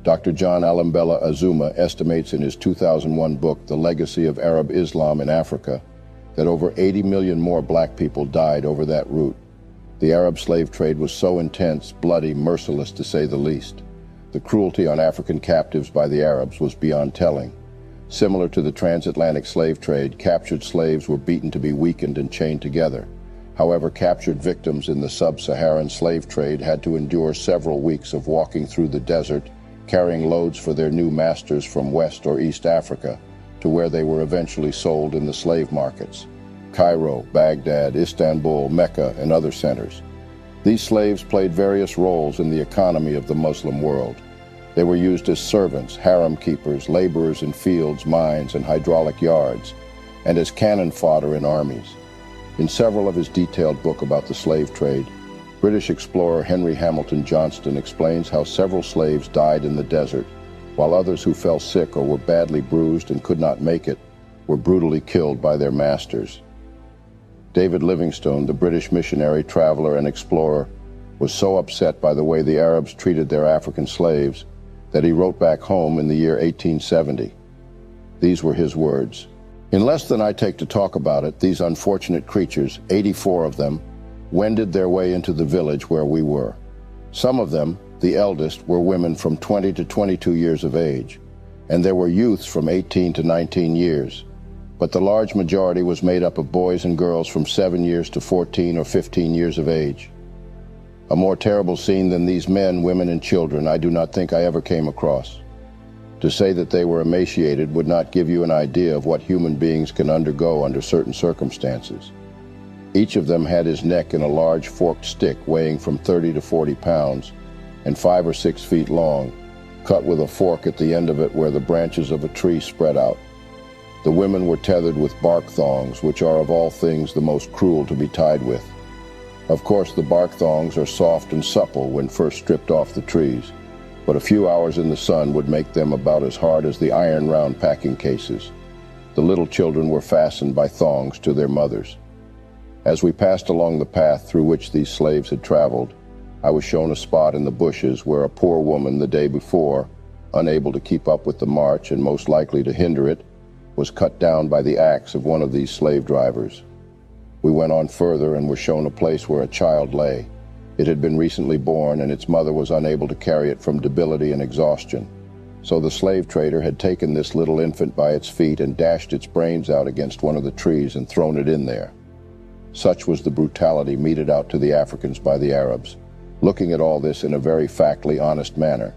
Dr. John Alambella Azuma estimates in his 2001 book, The Legacy of Arab Islam in Africa, that over 80 million more black people died over that route. The Arab slave trade was so intense, bloody, merciless to say the least. The cruelty on African captives by the Arabs was beyond telling. Similar to the transatlantic slave trade, captured slaves were beaten to be weakened and chained together. However, captured victims in the sub-Saharan slave trade had to endure several weeks of walking through the desert, carrying loads for their new masters from West or East Africa, to where they were eventually sold in the slave markets: Cairo, Baghdad, Istanbul, Mecca, and other centers. These slaves played various roles in the economy of the Muslim world. They were used as servants, harem keepers, laborers in fields, mines, and hydraulic yards, and as cannon fodder in armies. In several of his detailed books about the slave trade, British explorer Henry Hamilton Johnston explains how several slaves died in the desert, while others who fell sick or were badly bruised and could not make it were brutally killed by their masters. David Livingstone, the British missionary, traveler, and explorer, was so upset by the way the Arabs treated their African slaves that he wrote back home in the year 1870. These were his words: "In less than I take to talk about it, these unfortunate creatures, 84 of them, wended their way into the village where we were. Some of them, the eldest, were women from 20 to 22 years of age, and there were youths from 18 to 19 years. But the large majority was made up of boys and girls from 7 years to 14 or 15 years of age. A more terrible scene than these men, women, and children I do not think I ever came across. To say that they were emaciated would not give you an idea of what human beings can undergo under certain circumstances. Each of them had his neck in a large forked stick weighing from 30 to 40 pounds and 5 or 6 feet long, cut with a fork at the end of it where the branches of a tree spread out. The women were tethered with bark thongs, which are of all things the most cruel to be tied with. Of course, the bark thongs are soft and supple when first stripped off the trees, but a few hours in the sun would make them about as hard as the iron-round packing cases. The little children were fastened by thongs to their mothers. As we passed along the path through which these slaves had traveled, I was shown a spot in the bushes where a poor woman the day before, unable to keep up with the march and most likely to hinder it, was cut down by the axe of one of these slave drivers. We went on further and were shown a place where a child lay. It had been recently born, and its mother was unable to carry it from debility and exhaustion. So the slave trader had taken this little infant by its feet and dashed its brains out against one of the trees and thrown it in there. Such was the brutality meted out to the Africans by the Arabs. Looking at all this in a very factly honest manner,